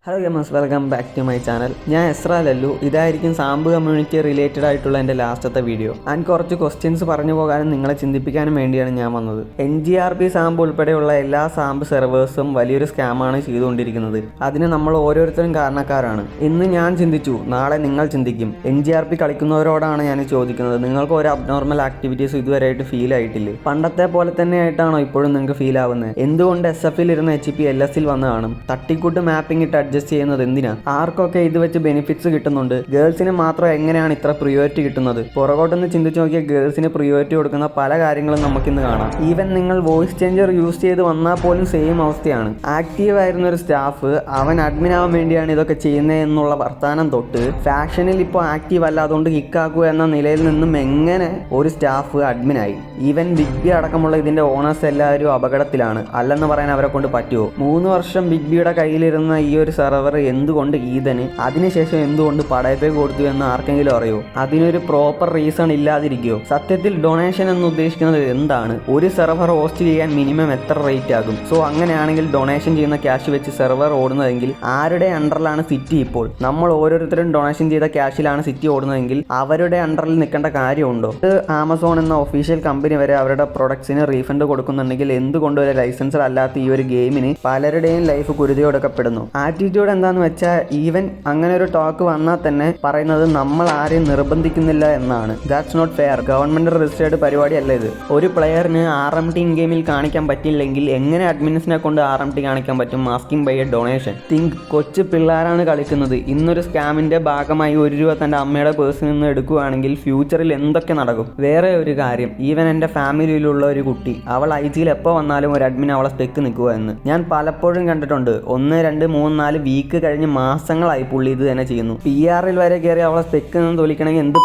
Hello gamers, welcome back to my channel. ഞാൻ Ezra Lallu. ഇതായിരിക്കും സാമ്പ് community related ആയിട്ടുള്ള എൻ്റെ ലാസ്റ്റത്തെ വീഡിയോ. ഞാൻ കുറച്ച് ക്വസ്റ്റ്യൻസ് പറഞ്ഞു പോകാനും നിങ്ങളെ ചിന്തിപ്പിക്കാനും വേണ്ടിയാണ് ഞാൻ വന്നത്. NGRP സാമ്പ് ഉൾപ്പെടെയുള്ള എല്ലാ സാമ്പ് സെർവേഴ്സും വലിയൊരു സ്കാമാണ് ചെയ്തുകൊണ്ടിരിക്കുന്നത്. അതിന് നമ്മൾ ഓരോരുത്തരും കാരണക്കാരാണ്. ഇന്ന് ഞാൻ ചിന്തിച്ചു, നാളെ നിങ്ങൾ ചിന്തിക്കും. NGRP കളിക്കുന്നവരോടാണ് ഞാൻ ചോദിക്കുന്നത്, നിങ്ങൾക്ക് ഒരു അബ്നോർമൽ ആക്ടിവിറ്റീസ് ഇതുവരെയായിട്ട് ഫീൽ ആയിട്ടില്ലേ? പണ്ടത്തെ പോലെ തന്നെ ആയിട്ടാണോ ഇപ്പോഴും നിങ്ങൾക്ക് ഫീൽ ആവുന്നത്? എന്തുകൊണ്ട് SF ഇരുന്ന HP LS വന്ന് കാണും? തട്ടിക്കൂട്ട് മാപ്പിംഗ് ഇട്ട് അഡ്ജസ്റ്റ് ചെയ്യുന്നത് എന്തിനാ? ആർക്കൊക്കെ ഇത് വെച്ച് ബെനിഫിറ്റ്സ് കിട്ടുന്നുണ്ട്? ഗേൾസിന് മാത്രം എങ്ങനെയാണ് ഇത്ര പ്രിയോറിറ്റി കിട്ടുന്നത്? പുറകോട്ടൊന്ന് ചിന്തിച്ചു നോക്കിയാൽ ഗേൾസിന് പ്രിയോറിറ്റി കൊടുക്കുന്ന പല കാര്യങ്ങളും നമുക്കിന്ന് കാണാം. ഈവൻ നിങ്ങൾ വോയിസ് ചേഞ്ചർ യൂസ് ചെയ്ത് വന്നാൽ പോലും സെയിം അവസ്ഥയാണ്. ആക്റ്റീവ് ആയിരുന്ന ഒരു സ്റ്റാഫ് അവൻ അഡ്മിൻ ആവാൻ വേണ്ടിയാണ് ഇതൊക്കെ ചെയ്യുന്നത് എന്നുള്ള വർത്താനം തൊട്ട് ഫാഷനിൽ ഇപ്പോൾ ആക്റ്റീവ് അല്ല, അതുകൊണ്ട് കിക്കാക്കുക എന്ന നിലയിൽ നിന്നും എങ്ങനെ ഒരു സ്റ്റാഫ് അഡ്മിനായി? ഈവൻ ബിഗ് ബി അടക്കമുള്ള ഇതിന്റെ ഓണേഴ്സ് എല്ലാവരും അപകടത്തിലാണ്. അല്ലെന്ന് പറയാൻ അവരെ കൊണ്ട് പറ്റുമോ? 3 വർഷം ബിഗ് ബിയുടെ കയ്യിലിരുന്ന ഈ ഒരു സെർവർ എന്തുകൊണ്ട് ഈതന് അതിനുശേഷം എന്തുകൊണ്ട് പടയപ്പേ കൊടുത്തു എന്ന് ആർക്കെങ്കിലും അറിയോ? അതിനൊരു പ്രോപ്പർ റീസൺ ഇല്ലാതിരിക്കുമോ? സത്യത്തിൽ ഡൊണേഷൻ എന്ന് ഉദ്ദേശിക്കുന്നത് എന്താണ്? ഒരു സെർവർ ഹോസ്റ്റ് ചെയ്യാൻ മിനിമം എത്ര റേറ്റ് ആകും? സോ അങ്ങനെയാണെങ്കിൽ ഡൊണേഷൻ ചെയ്യുന്ന ക്യാഷ് വെച്ച് സെർവർ ഓടുന്നതെങ്കിൽ ആരുടെ അണ്ടറിലാണ് സിറ്റി? ഇപ്പോൾ നമ്മൾ ഓരോരുത്തരും ഡൊണേഷൻ ചെയ്ത ക്യാഷിലാണ് സിറ്റി ഓടുന്നതെങ്കിൽ അവരുടെ അണ്ടറിൽ നിൽക്കേണ്ട കാര്യമുണ്ടോ? ആമസോൺ എന്ന ഒഫീഷ്യൽ കമ്പനി വരെ അവരുടെ പ്രൊഡക്ട്സിന് റീഫണ്ട് കൊടുക്കുന്നുണ്ടെങ്കിൽ എന്തുകൊണ്ട് ഒരു ലൈസൻസർ അല്ലാത്ത ഈ ഒരു ഗെയിമിന് പലരുടെയും ലൈഫ് കുരുതിയൊടുക്കപ്പെടുന്നു? ആറ്റിറ്റ്യൂഡ് എന്താന്ന് വെച്ചാൽ ഈവൻ അങ്ങനെ ഒരു ടോക്ക് വന്നാൽ തന്നെ പറയുന്നത് നമ്മൾ ആരെയും നിർബന്ധിക്കുന്നില്ല എന്നാണ്. That's not fair. Government registered പരിപാടിയല്ല ഇത്. ഒരു പ്ലെയറിന് RMT ഇൻ ഗെയിമിൽ കാണിക്കാൻ പറ്റില്ലെങ്കിൽ എങ്ങനെ അഡ്മിൻസിനെ കൊണ്ട് RMT കാണിക്കാൻ പറ്റും? Asking by a donation. Think, കൊച്ചു പിള്ളേരാണ് കളിക്കുന്നത്. ഇന്നൊരു സ്കാമിന്റെ ഭാഗമായി 1 രൂപ തന്റെ അമ്മയുടെ പേഴ്സിൽ നിന്ന് എടുക്കുകയാണെങ്കിൽ ഫ്യൂച്ചറിൽ എന്തൊക്കെ നടക്കും? വേറെ ഒരു കാര്യം, ഈവൻ എൻ്റെ ഫാമിലിയിലുള്ള ഒരു കുട്ടി, അവൾ IG-യിൽ എപ്പോൾ വന്നാലും ഒരു അഡ്മിൻ അവളെ സ്പെക്ക് നിൽക്കുക എന്ന് ഞാൻ പലപ്പോഴും കണ്ടിട്ടുണ്ട്. 1, 2, 3, 4 വീക്ക് കഴിഞ്ഞ് മാസങ്ങളായി പുള്ളി ഇത് തന്നെ ചെയ്യുന്നു. PR-ൽ വരെ കയറി അവളെ സ്പെക്ക് നിന്ന് തോലിക്കണമെങ്കിൽ എന്ത്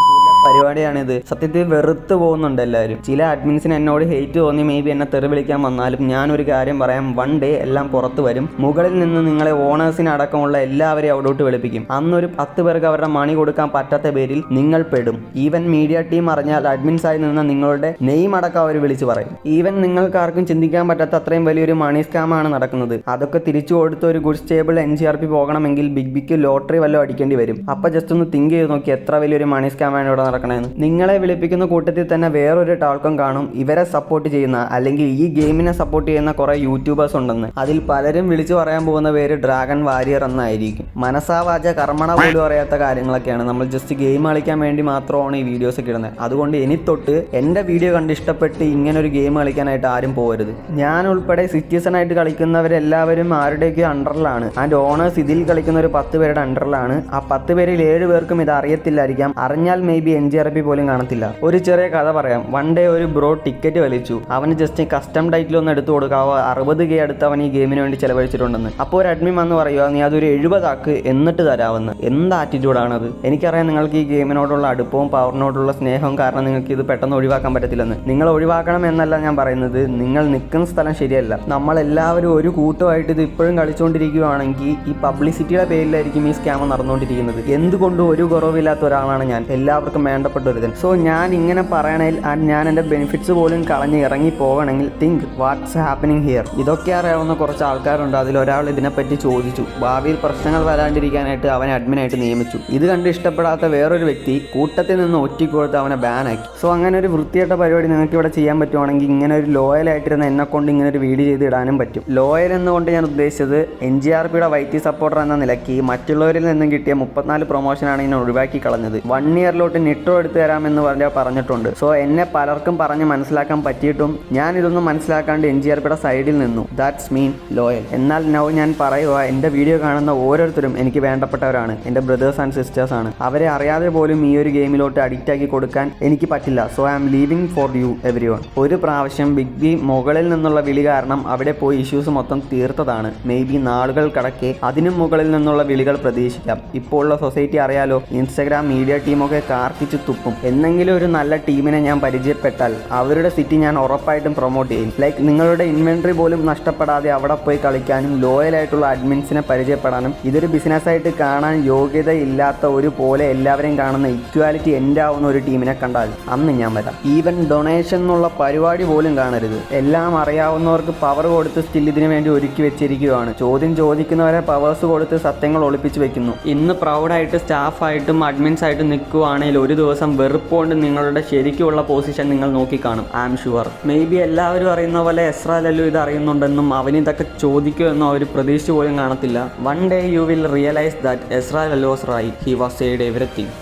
പരിപാടിയാണിത്? സത്യത്തിൽ വെറുത്ത് പോകുന്നുണ്ട് എല്ലാവരും. ചില അഡ്മിൻസിന് എന്നോട് ഹെയ്റ്റ് തോന്നി മേ ബി എന്നെ തെറി വിളിക്കാൻ വന്നാലും ഞാനൊരു കാര്യം പറയാം, വൺ ഡേ എല്ലാം പുറത്ത് വരും. മുകളിൽ നിന്ന് നിങ്ങളെ ഓണേഴ്സിന് അടക്കമുള്ള എല്ലാവരെയും അവിടോട്ട് വിളിപ്പിക്കും. അന്നൊരു 10 പേർക്ക് അവരുടെ മണി കൊടുക്കാൻ പറ്റാത്ത പേരിൽ നിങ്ങൾ പെടും. ഈവൻ മീഡിയ ടീം അറിഞ്ഞാൽ അഡ്മിൻസായി നിന്ന് നിങ്ങളുടെ നെയിം അടക്കം അവർ വിളിച്ച് പറയും. ഈവൻ നിങ്ങൾക്കാർക്കും ചിന്തിക്കാൻ പറ്റാത്ത അത്രയും വലിയൊരു മണി സ്കാമാണ് നടക്കുന്നത്. അതൊക്കെ തിരിച്ചു കൊടുത്ത് ഒരു ഗുഡ് സ്റ്റേബിൾ NGRP പോകണമെങ്കിൽ ബിഗ് ബിക്ക് ലോട്ടറി വല്ലതും അടിക്കേണ്ടി വരും. അപ്പോൾ ജസ്റ്റ് ഒന്ന് തിങ്ക് ചെയ്ത് നോക്കി എത്ര വലിയൊരു മണി സ്കാമാണ് ഇവിടെ നടക്കണമെന്ന്. നിങ്ങളെ വിളിപ്പിക്കുന്ന കൂട്ടത്തിൽ തന്നെ വേറൊരു ടാൾക്കം കാണും ഇവരെ സപ്പോർട്ട് ചെയ്യുന്ന അല്ലെങ്കിൽ ഈ ഗെയിമിനെ സപ്പോർട്ട് ചെയ്യുന്ന കുറെ യൂട്യൂബേഴ്സ് ഉണ്ടെന്ന്. അതിൽ പലരും വിളിച്ചു പറയാൻ പോകുന്ന പേര് ഡ്രാഗൺ വാരിയർ എന്നായിരിക്കും. മനസാവാച കർമ്മണ പോലും അറിയാത്ത കാര്യങ്ങളൊക്കെയാണ്. നമ്മൾ ജസ്റ്റ് ഗെയിം കളിക്കാൻ വേണ്ടി മാത്രമാണ് ഈ വീഡിയോസ് ഒക്കെ ഇടുന്നത്. അതുകൊണ്ട് ഇനി തൊട്ട് എൻ്റെ വീഡിയോ കണ്ട് ഇഷ്ടപ്പെട്ട് ഇങ്ങനെ ഒരു ഗെയിം കളിക്കാനായിട്ട് ആരും പോകരുത്. ഞാൻ ഉൾപ്പെടെ സിറ്റിസൺ ആയിട്ട് കളിക്കുന്നവരെല്ലാവരും ആരുടെയൊക്കെ അണ്ടറിലാണ്. ആൻഡ് ഓണേഴ്സ് ഇതിൽ കളിക്കുന്ന ഒരു 10 പേരുടെ അണ്ടറിലാണ്. ആ 10 പേരിൽ 7 പേർക്കും ഇത് അറിയത്തില്ലായിരിക്കാം. അറിഞ്ഞാൽ മേ ബി NGRP പോലും കാണത്തില്ല. ഒരു ചെറിയ കഥ പറയാം. വൺ ഡേ ഒരു ബ്രോ ടിക്കറ്റ് വലിച്ചു. അവന് ജസ്റ്റ് കസ്റ്റം ടൈറ്റിൽ ഒന്ന് എടുത്തു കൊടുക്കാവോ? 60K അടുത്ത് അവൻ ഈ ഗെയിമിന് വേണ്ടി ചെലവഴിച്ചിട്ടുണ്ടെന്ന്. അപ്പോൾ ഒരു അഡ്മിൻ വന്ന് പറയുക, നീ അതൊരു 70 ആക്ക് എന്നിട്ട് തരാമെന്ന്. എന്ത് ആറ്റിറ്റ്യൂഡാണത്? എനിക്കറിയാം നിങ്ങൾക്ക് ഈ ഗെയിമിനോടുള്ള അടുപ്പവും പവറിനോടുള്ള സ്നേഹവും കാരണം നിങ്ങൾക്ക് ഇത് പെട്ടെന്ന് ഒഴിവാക്കാൻ പറ്റത്തില്ലെന്ന്. നിങ്ങൾ ഒഴിവാക്കണം എന്നല്ല ഞാൻ പറയുന്നത്, നിങ്ങൾ നിൽക്കുന്ന സ്ഥലം ശരിയല്ല. നമ്മളെല്ലാവരും ഒരു കൂട്ടമായിട്ട് ഇത് ഇപ്പോഴും കളിച്ചുകൊണ്ടിരിക്കുകയാണെങ്കിൽ ഈ പബ്ലിസിറ്റിയുടെ പേരിലായിരിക്കും ഈ സ്കാം നടന്നുകൊണ്ടിരിക്കുന്നത്. എന്തുകൊണ്ടും ഒരു കുറവില്ലാത്ത ഒരാളാണ് ഞാൻ, എല്ലാവർക്കും വേണ്ടപ്പെട്ട ഒരുതൻ. സോ ഞാൻ ഇങ്ങനെ പറയണേൽ ഞാൻ എൻ്റെ ബെനിഫിറ്റ്സ് പോലും കളഞ്ഞ് ഇറങ്ങി പോകണമെങ്കിൽ തിങ്ക് വാട്ട്സ് ഹാപ്പനിങ് ഹിയർ. ഇതൊക്കെ അറിയാവുന്ന കുറച്ച് ആൾക്കാരുണ്ട്. അതിലൊരാൾ ഇതിനെപ്പറ്റി ചോദിച്ചു. ഭാവിയിൽ പ്രശ്നങ്ങൾ വരാണ്ടിരിക്കാനായിട്ട് അവനെ അഡ്മിനായിട്ട് നിയമിച്ചു. ഇത് കണ്ട് ഇഷ്ടപ്പെടാത്ത വേറൊരു വ്യക്തി കൂട്ടത്തിൽ നിന്ന് ഒറ്റിക്കൊടുത്ത് അവനെ ബാനാക്കി. സോ അങ്ങനെ ഒരു വൃത്തിയായിട്ട പരിപാടി നിങ്ങൾക്ക് ഇവിടെ ചെയ്യാൻ പറ്റുവാണെങ്കിൽ ഇങ്ങനെ ഒരു ലോയൽ ആയിട്ടിരുന്ന എന്നെ കൊണ്ട് ഇങ്ങനെ ഒരു വീഡിയോ ചെയ്ത് ഇടാനും പറ്റും. ലോയൽ എന്നുകൊണ്ട് ഞാൻ ഉദ്ദേശിച്ചത് NGRPയുടെ വൈറ്റി സപ്പോർട്ടർ എന്ന നിലയ്ക്ക് മറ്റുള്ളവരിൽ നിന്നും കിട്ടിയ 34 പ്രൊമോഷനാണ് ഞാൻ ഒഴിവാക്കി കളഞ്ഞത്. 1 ഇയറിലോട്ട് നിട്ടോ എടുത്തു തരാമെന്ന് പറഞ്ഞിട്ടുണ്ട്. സോ എന്നെ പലർക്കും പറഞ്ഞ് മനസ്സിലാക്കാൻ പറ്റിയിട്ടും ഞാൻ ഇതൊന്നും മനസ്സിലാക്കാണ്ട് NGRPയുടെ സൈഡിൽ നിന്നു. ദാറ്റ്സ് മീൻ ലോയൽ. എന്നാൽ നൗ ഞാൻ പറയുക, എൻ്റെ വീഡിയോ കാണുന്ന ഓരോരുത്തരും എനിക്ക് വേണ്ടപ്പെട്ടവരാണ്. എൻ്റെ ബ്രദേഴ്സ് ആൻഡ് സിസ്റ്റേഴ്സ് ആണ്. അവരെ അറിയാതെ പോലും ഈ ഒരു ഗെയിമിലോട്ട് അഡിക്റ്റ് ആക്കി കൊടുക്കാൻ എനിക്ക് പറ്റില്ല. So I am leaving for you every one. ഒരു പ്രാവശ്യം ബിഗ് ബി മുകളിൽ നിന്നുള്ള വിളി കാരണം അവിടെ പോയി ഇഷ്യൂസ് മൊത്തം തീർത്തതാണ്. മേ ബി നാളുകൾ കടക്കെ അതിനും മുകളിൽ നിന്നുള്ള വിളികൾ പ്രതീക്ഷിക്കാം. ഇപ്പോൾ ഉള്ള സൊസൈറ്റി അറിയാലോ. ഇൻസ്റ്റഗ്രാം മീഡിയ ടീമൊക്കെ കാർക്കി കത്തിച്ച് തുപ്പും. എന്നെങ്കിലും ഒരു നല്ല ടീമിനെ ഞാൻ പരിചയപ്പെട്ടാൽ അവരുടെ സിറ്റി ഞാൻ ഉറപ്പായിട്ടും പ്രൊമോട്ട് ചെയ്യും. ലൈക്ക് നിങ്ങളുടെ ഇൻവെൻട്രി പോലും നഷ്ടപ്പെടാതെ അവിടെ പോയി കളിക്കാനും ലോയലായിട്ടുള്ള അഡ്മിൻസിനെ പരിചയപ്പെടാനും ഇതൊരു ബിസിനസ്സായിട്ട് കാണാൻ യോഗ്യതയില്ലാത്ത ഒരു പോലെ എല്ലാവരെയും കാണുന്ന ഇക്വാലിറ്റി എൻ്റെ ആവുന്ന ഒരു ടീമിനെ കണ്ടാൽ അന്ന് ഞാൻ വരാം. ഈവൻ ഡൊണേഷൻ എന്നുള്ള പരിപാടി പോലും കാണരുത്. എല്ലാം അറിയാവുന്നവർക്ക് പവർ കൊടുത്ത് സ്റ്റിൽ ഇതിനു വേണ്ടി ഒരുക്കി വെച്ചിരിക്കുകയാണ്. ചോദ്യം ചോദിക്കുന്നവരെ പവേഴ്സ് കൊടുത്ത് സത്യങ്ങൾ ഒളിപ്പിച്ച് വെക്കുന്നു. ഇന്ന് പ്രൗഡായിട്ട് സ്റ്റാഫായിട്ടും അഡ്മിൻസ് ആയിട്ടും നിൽക്കുവാണെങ്കിൽ ഒരു ദിവസം വെറുപ്പുകൊണ്ട് നിങ്ങളുടെ ശരിക്കുള്ള പൊസിഷൻ നിങ്ങൾ നോക്കിക്കാണും. I am sure. Maybe എല്ലാവരും അറിയുന്ന പോലെ എസ്രാ ലല്ലു ഇത് അറിയുന്നുണ്ടെന്നും അവനിതൊക്കെ ചോദിക്കുമെന്നും അവർ പ്രതീക്ഷിച്ചു പോലും കാണത്തില്ല. One day you will realise that Ezra Lallu was right. He was said everything.